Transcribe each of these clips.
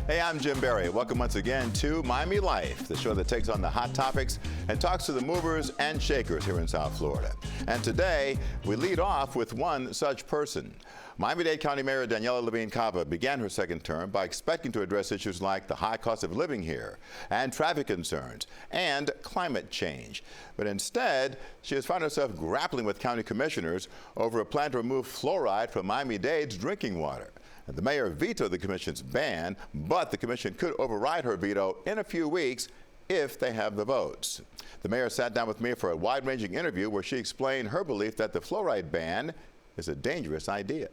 Hey, I'm Jim Barry. Welcome once again to Miami Life, the show that takes on the hot topics and talks to the movers and shakers here in South Florida. And today, we lead off with one such person. Miami-Dade County Mayor Daniella Levine Cava began her second term by expecting to address issues like the high cost of living here and traffic concerns and climate change. But instead, she has found herself grappling with county commissioners over a plan to remove fluoride from Miami-Dade's drinking water. The mayor vetoed the commission's ban, but the commission could override her veto in a few weeks if they have the votes. The mayor sat down with me for a wide-ranging interview where she explained her belief that the fluoride ban is a dangerous idea.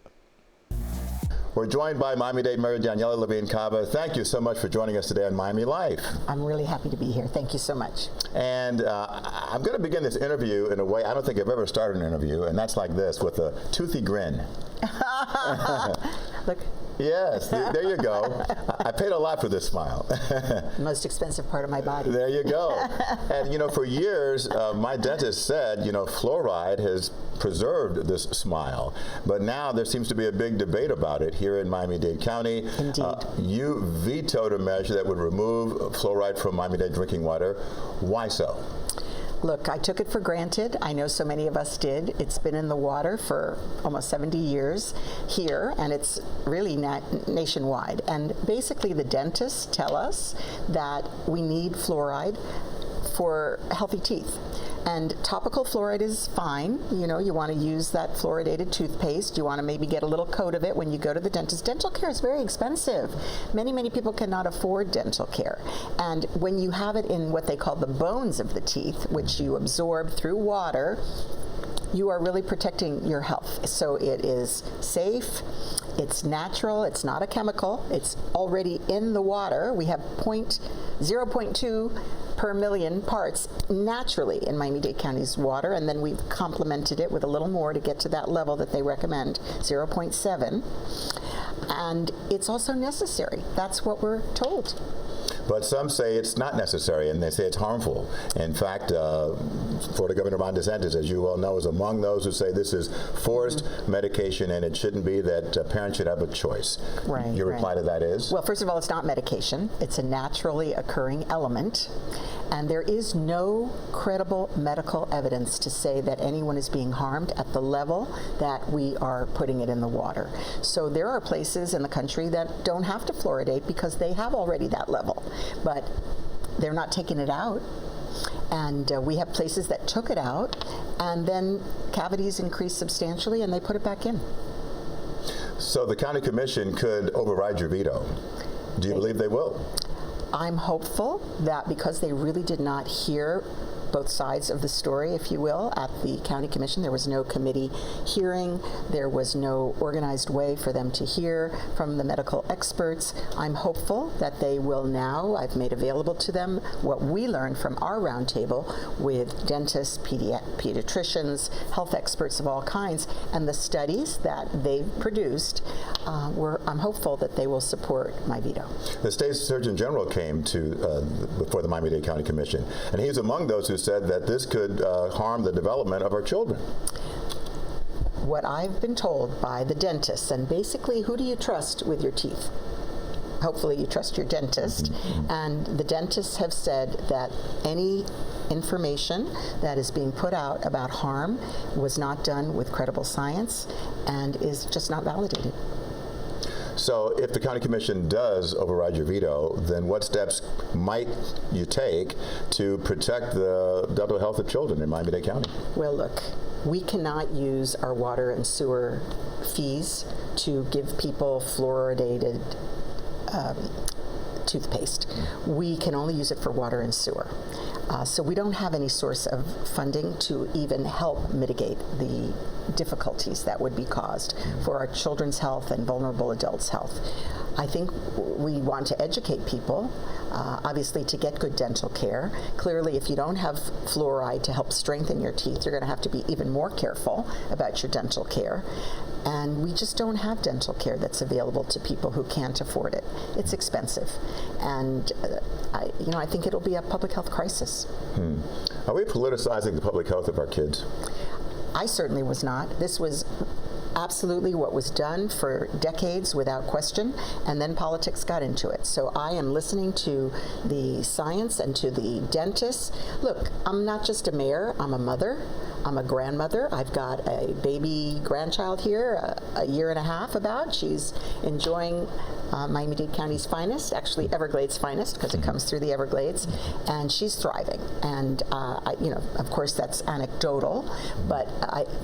We're joined by Miami-Dade Mayor Daniella Levine Cava. Thank you so much for joining us today on Miami Life. I'm really happy to be here. Thank you so much. And I'm going to begin this interview in a way I don't think I've ever started an interview, and that's like this, with a toothy grin. Look. Yes, there you go. I paid a lot for this smile. Most expensive part of my body. There you go. And you know, for years, my dentist said, you know, fluoride has preserved this smile. But now there seems to be a big debate about it here in Miami-Dade County. Indeed. You vetoed a measure that would remove fluoride from Miami-Dade drinking water. Why so? Look, I took it for granted. I know so many of us did. It's been in the water for almost 70 years here, and it's really nationwide. And basically, the dentists tell us that we need fluoride for healthy teeth. And topical fluoride is fine. You know, you want to use that fluoridated toothpaste. You want to maybe get a little coat of it when you go to the dentist. Dental care is very expensive. Many people cannot afford dental care. And when you have it in what they call the bones of the teeth, which you absorb through water, you are really protecting your health. So it is safe, it's natural, it's not a chemical, it's already in the water. We have 0.2 per million parts naturally in Miami-Dade County's water, and then we've complemented it with a little more to get to that level that they recommend, 0.7. And it's also necessary. That's what we're told. But some say it's not necessary, and they say it's harmful. In fact, Florida Governor Ron DeSantis, as you well know, is among those who say this is forced medication, and it shouldn't be that parents should have a choice. Right. Your reply to that is? Well, first of all, it's not medication. It's a naturally occurring element, and there is no credible medical evidence to say that anyone is being harmed at the level that we are putting it in the water. So there are places in the country that don't have to fluoridate because they have already that level. But they're not taking it out. And we have places that took it out, and then cavities increased substantially, and they put it back in. So the county commission could override your veto. Do you believe they will? I'm hopeful that because they really did not hear both sides of the story, if you will, at the county commission. There was no committee hearing. There was no organized way for them to hear from the medical experts. I'm hopeful that they will now. I've made available to them what we learned from our roundtable with dentists, pediatricians, health experts of all kinds, and the studies that they've produced. I'm hopeful that they will support my veto. The state surgeon general came to before the Miami-Dade County Commission, and he's among those who said that this could harm the development of our children. What I've been told by the dentists, and basically, who do you trust with your teeth? Hopefully you trust your dentist. And the dentists have said that any information that is being put out about harm was not done with credible science and is just not validated. So if the county commission does override your veto, then what steps might you take to protect the dental health of children in Miami-Dade County? Well, look, we cannot use our water and sewer fees to give people fluoridated toothpaste. We can only use it for water and sewer. So we don't have any source of funding to even help mitigate the difficulties that would be caused for our children's health and vulnerable adults' health. I think we want to educate people, obviously, to get good dental care. Clearly, if you don't have fluoride to help strengthen your teeth, you're going to have to be even more careful about your dental care. And we just don't have dental care that's available to people who can't afford it. It's expensive. And I think it'll be a public health crisis. Are we politicizing the public health of our kids? I certainly was not. This was absolutely what was done for decades without question, and then politics got into it. So I am listening to the science and to the dentists. Look, I'm not just a mayor, I'm a mother, I'm a grandmother. I've got a baby grandchild here, a year and a half about. She's enjoying Miami-Dade County's finest, actually Everglades' finest, because it comes through the Everglades, and she's thriving. And of course that's anecdotal, but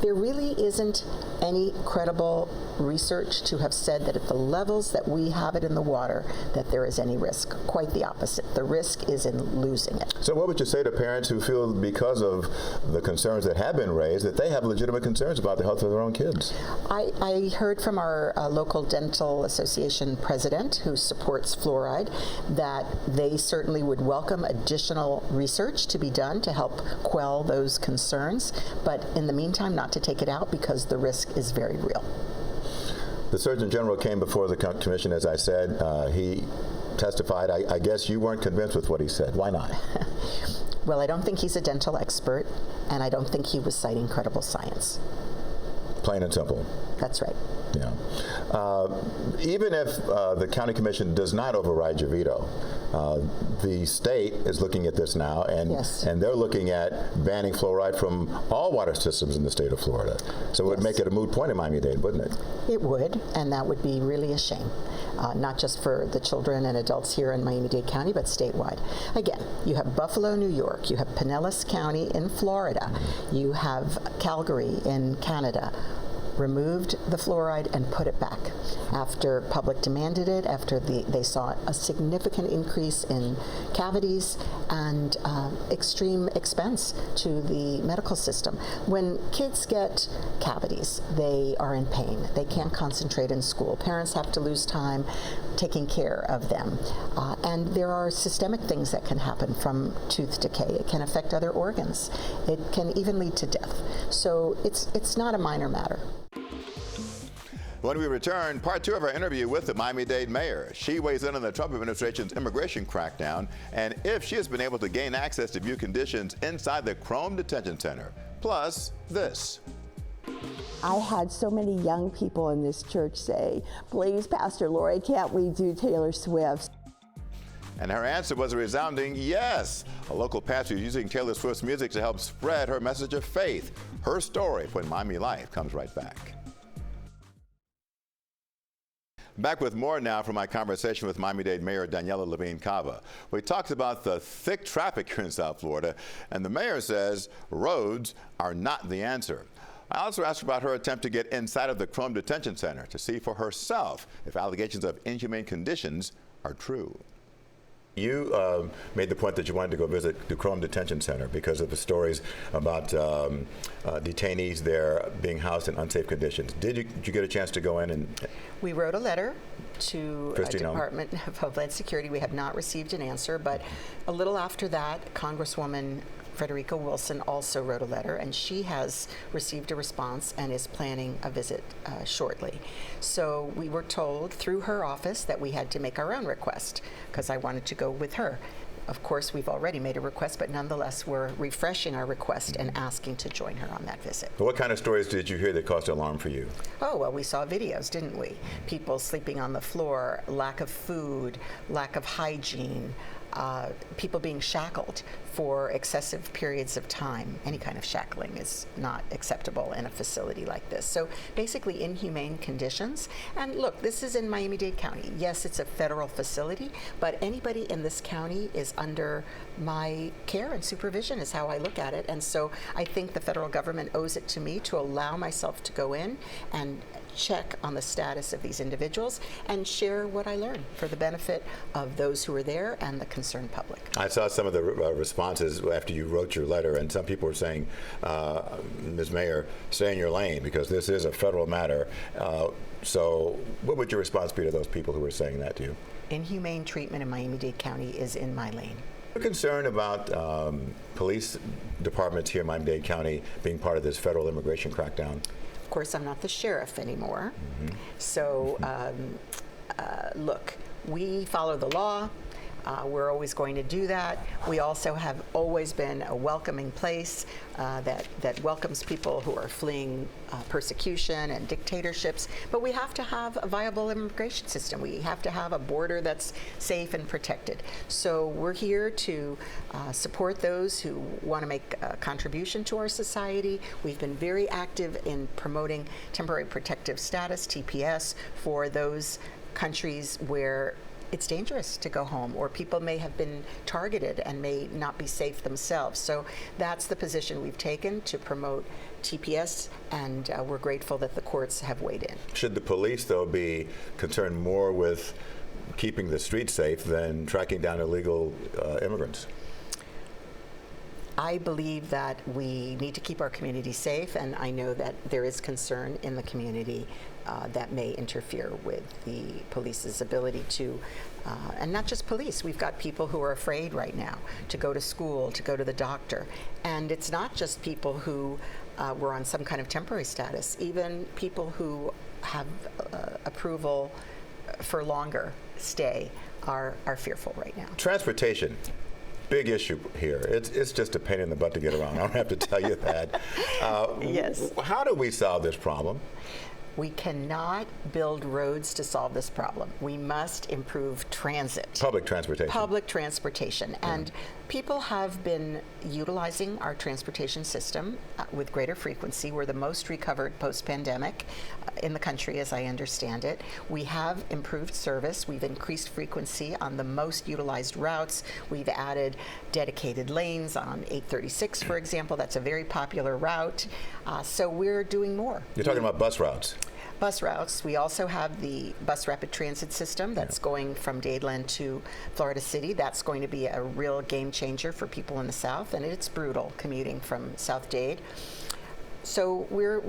there really isn't any credible research to have said that at the levels that we have it in the water that there is any risk. Quite the opposite. The risk is in losing it. So what would you say to parents who feel because of the concerns that have been raised that they have legitimate concerns about the health of their own kids? I heard from our local dental association president who supports fluoride that they certainly would welcome additional research to be done to help quell those concerns, but in the meantime not to take it out because the risk is very real. The Surgeon General came before the commission, as I said. He testified. I guess you weren't convinced with what he said. Why not? Well, I don't think he's a dental expert, and I don't think he was citing credible science. Plain and simple. That's right. Yeah. Even if the county commission does not override your veto, the state is looking at this now, and yes. and they're looking at banning fluoride from all water systems in the state of Florida. So it would make it a moot point in Miami-Dade, wouldn't it? It would, and that would be really a shame, not just for the children and adults here in Miami-Dade County, but statewide. Again, you have Buffalo, New York, you have Pinellas County in Florida, you have Calgary in Canada, removed the fluoride and put it back after public demanded it, after they saw a significant increase in cavities and extreme expense to the medical system. When kids get cavities, they are in pain. They can't concentrate in school. Parents have to lose time taking care of them. And there are systemic things that can happen from tooth decay. It can affect other organs. It can even lead to death. So it's not a minor matter. When we return, part 2 of our interview with the Miami-Dade mayor. She weighs in on the Trump administration's immigration crackdown and if she has been able to gain access to view conditions inside the Krome Detention Center. Plus this. I had so many young people in this church say, please, Pastor Lori, can't we do Taylor Swift? And her answer was a resounding yes. A local pastor is using Taylor Swift's music to help spread her message of faith. Her story when Miami Life comes right back. Back with more now from my conversation with Miami-Dade Mayor Daniella Levine Cava. We talked about the thick traffic here in South Florida, and the mayor says roads are not the answer. I also asked about her attempt to get inside of the Krome Detention Center to see for herself if allegations of inhumane conditions are true. You made the point that you wanted to go visit the Krome Detention Center because of the stories about detainees there being housed in unsafe conditions. Did you get a chance to go in and? We wrote a letter to the Department of Homeland Security. We have not received an answer, but a little after that, Congresswoman Frederica Wilson also wrote a letter, and she has received a response and is planning a visit shortly. So we were told through her office that we had to make our own request because I wanted to go with her. Of course, we've already made a request, but nonetheless, we're refreshing our request and asking to join her on that visit. What kind of stories did you hear that caused alarm for you? Oh, well, we saw videos, didn't we? People sleeping on the floor, lack of food, lack of hygiene, people being shackled for excessive periods of time. Any kind of shackling is not acceptable in a facility like this. So basically inhumane conditions. And look, this is in Miami-Dade County. Yes, it's a federal facility, but anybody in this county is under my care and supervision is how I look at it. And so I think the federal government owes it to me to allow myself to go in and check on the status of these individuals and share what I learned for the benefit of those who are there and the concerned public. I saw some of the responses after you wrote your letter, and some people were saying, Ms. Mayor, stay in your lane because this is a federal matter. So what would your response be to those people who were saying that to you? Inhumane treatment in Miami-Dade County is in my lane. You're concerned about police departments here in Miami-Dade County being part of this federal immigration crackdown? Of course, I'm not the sheriff anymore. So, look, we follow the law. We're always going to do that. We also have always been a welcoming place that welcomes people who are fleeing persecution and dictatorships. But we have to have a viable immigration system. We have to have a border that's safe and protected. So we're here to support those who want to make a contribution to our society. We've been very active in promoting temporary protective status, TPS, for those countries where it's dangerous to go home, or people may have been targeted and may not be safe themselves. So that's the position we've taken to promote TPS, and we're grateful that the courts have weighed in. Should the police, though, be concerned more with keeping the streets safe than tracking down illegal immigrants? I believe that we need to keep our community safe, and I know that there is concern in the community that may interfere with the police's ability to, and not just police, we've got people who are afraid right now to go to school, to go to the doctor. And it's not just people who were on some kind of temporary status, even people who have approval for longer stay are fearful right now. Transportation. Big issue here. It's just a pain in the butt to get around. I don't have to tell you that. Yes. How do we solve this problem? We cannot build roads to solve this problem. We must improve transit. Public transportation. Public transportation. And people have been utilizing our transportation system with greater frequency. We're the most recovered post-pandemic in the country, as I understand it. We have improved service. We've increased frequency on the most utilized routes. We've added dedicated lanes on 836, for example. That's a very popular route. So we're doing more. You're talking about bus routes. Bus routes. We also have the bus rapid transit system that's going from Dadeland to Florida City. That's going to be a real game changer for people in the South, and it's brutal commuting from South Dade. So we're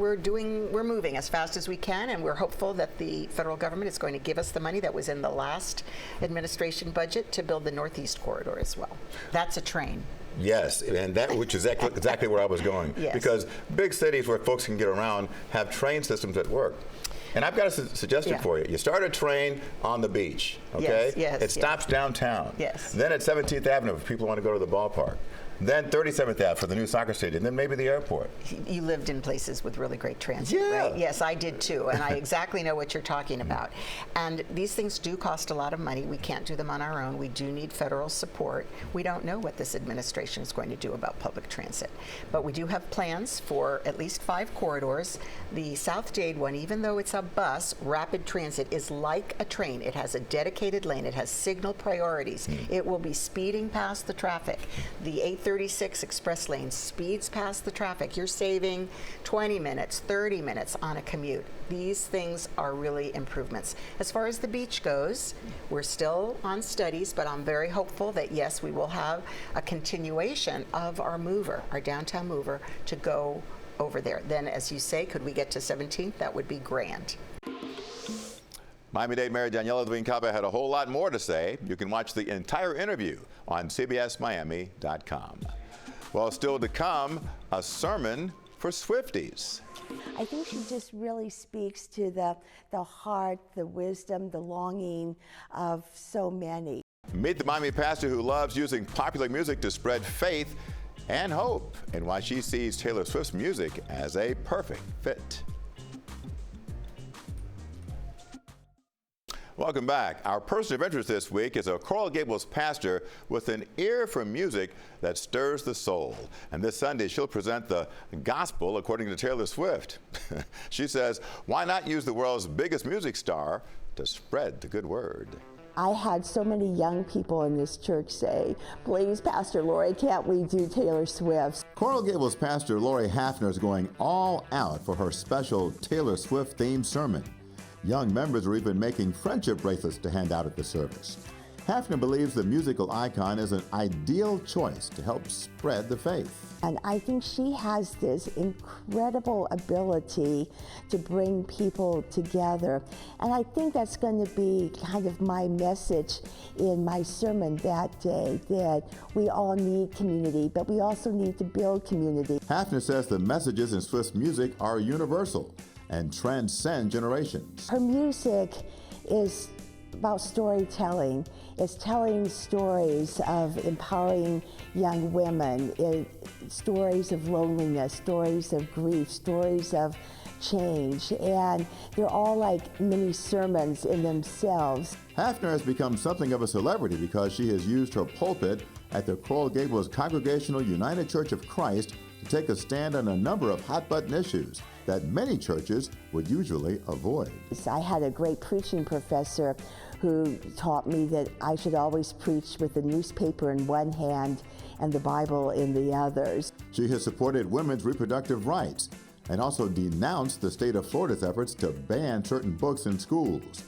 moving as fast as we can, and we're hopeful that the federal government is going to give us the money that was in the last administration budget to build the Northeast Corridor as well. That's a train. Yes, and that which is exactly where I was going. Yes. Because big cities where folks can get around have train systems that work. And I've got a suggestion for you. You start a train on the beach, okay? Yes, it stops downtown. Yes. Then at 17th Avenue if people want to go to the ballpark. Then 37th Ave for the new soccer stadium, then maybe the airport. You lived in places with really great transit, right? Yes, I did too, and I exactly know what you're talking about. And these things do cost a lot of money. We can't do them on our own. We do need federal support. We don't know what this administration is going to do about public transit, but we do have plans for at least 5 corridors. The South Dade one, even though it's a bus, rapid transit is like a train. It has a dedicated lane. It has signal priorities. It will be speeding past the traffic. The 836 express lane speeds past the traffic. You're saving 20 minutes, 30 minutes on a commute. These things are really improvements. As far as the beach goes, we're still on studies, but I'm very hopeful that yes, we will have a continuation of our mover, our downtown mover, to go over there. Then, as you say, could we get to 17th? That would be grand. Miami-Dade Mayor Daniella Levine Cava had a whole lot more to say. You can watch the entire interview on CBSMiami.com. Well, still to come, a sermon for Swifties. I think she just really speaks to the heart, the wisdom, the longing of so many. Meet the Miami pastor who loves using popular music to spread faith and hope, and why she sees Taylor Swift's music as a perfect fit. Welcome back. Our person of interest this week is a Coral Gables pastor with an ear for music that stirs the soul. And this Sunday, she'll present the gospel according to Taylor Swift. She says, why not use the world's biggest music star to spread the good word? I had so many young people in this church say, please, Pastor Lori, can't we do Taylor Swift? Coral Gables pastor Lori Hafner is going all out for her special Taylor Swift themed sermon. Young members are even making friendship bracelets to hand out at the service. Hafner believes the musical icon is an ideal choice to help spread the faith. And I think she has this incredible ability to bring people together. And I think that's going to be kind of my message in my sermon that day, that we all need community, but we also need to build community. Hafner says the messages in Swift's music are universal and transcend generations. Her music is about storytelling. It's telling stories of empowering young women, stories of loneliness, stories of grief, stories of change, and they're all like mini sermons in themselves. Hafner has become something of a celebrity because she has used her pulpit at the Coral Gables Congregational United Church of Christ to take a stand on a number of hot-button issues that many churches would usually avoid. I had a great preaching professor who taught me that I should always preach with the newspaper in one hand and the Bible in the others. She has supported women's reproductive rights and also denounced the state of Florida's efforts to ban certain books in schools.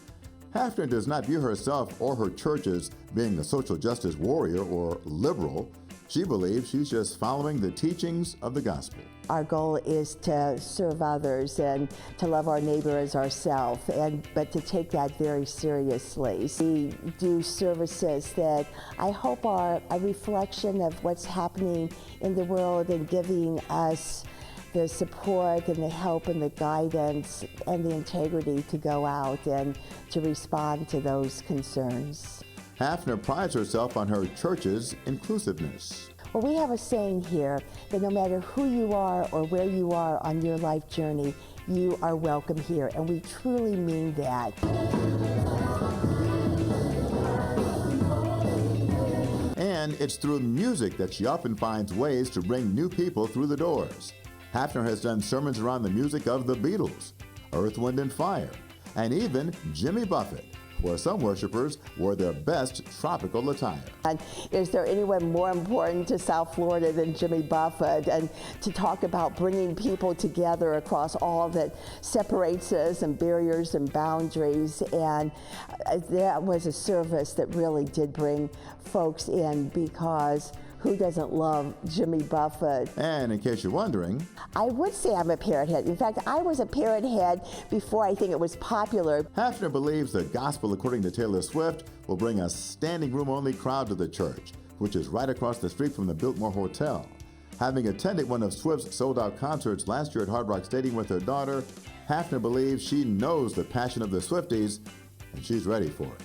Hafner does not view herself or her church as being a social justice warrior or liberal. She believes she's just following the teachings of the gospel. Our goal is to serve others and to love our neighbor as ourselves, but to take that very seriously. We do services that I hope are a reflection of what's happening in the world and giving us the support and the help and the guidance and the integrity to go out and to respond to those concerns. Hafner prides herself on her church's inclusiveness. Well, we have a saying here that no matter who you are or where you are on your life journey, you are welcome here, and we truly mean that. And it's through music that she often finds ways to bring new people through the doors. Hafner has done sermons around the music of the Beatles, Earth, Wind and Fire, and even Jimmy Buffett, where some worshipers wore their best tropical attire. And is there anyone more important to South Florida than Jimmy Buffett? And to talk about bringing people together across all that separates us and barriers and boundaries. And that was a service that really did bring folks in, because who doesn't love Jimmy Buffett? And in case you're wondering, I would say I'm a parrot head. In fact, I was a parrot head before I think it was popular. Hafner believes the gospel, according to Taylor Swift, will bring a standing room only crowd to the church, which is right across the street from the Biltmore Hotel. Having attended one of Swift's sold-out concerts last year at Hard Rock Stadium with her daughter, Hafner believes she knows the passion of the Swifties, and she's ready for it.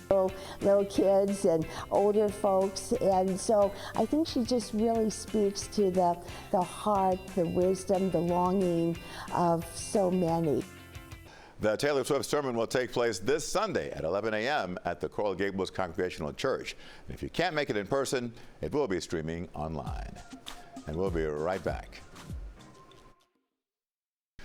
Little kids and older folks, and so I think she just really speaks to the heart, the wisdom, the longing of so many. The Taylor Swift sermon will take place this Sunday at 11 a.m. at the Coral Gables Congregational Church. And if you can't make it in person, it will be streaming online. And we'll be right back.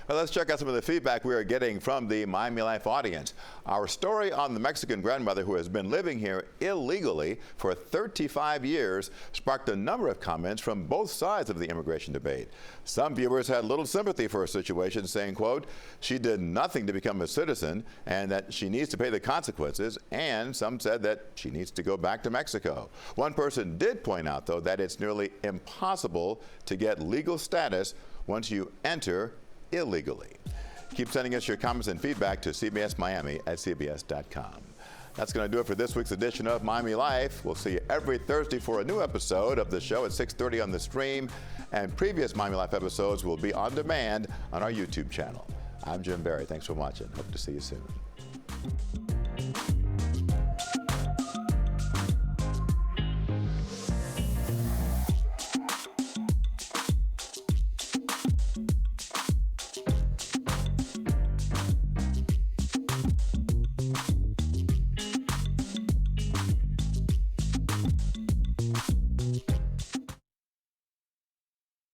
Well, let's check out some of the feedback we are getting from the Miami Life audience. Our story on the Mexican grandmother who has been living here illegally for 35 years sparked a number of comments from both sides of the immigration debate. Some viewers had little sympathy for her situation, saying, quote, she did nothing to become a citizen and that she needs to pay the consequences, and some said that she needs to go back to Mexico. One person did point out, though, that it's nearly impossible to get legal status once you enter illegally. Keep sending us your comments and feedback to cbsmiami@cbs.com. That's going to do it for this week's edition of Miami Life. We'll see you every Thursday for a new episode of the show at 6:30 on the stream, and previous Miami Life episodes will be on demand on our YouTube channel. I'm Jim Barry. Thanks for watching. Hope to see you soon.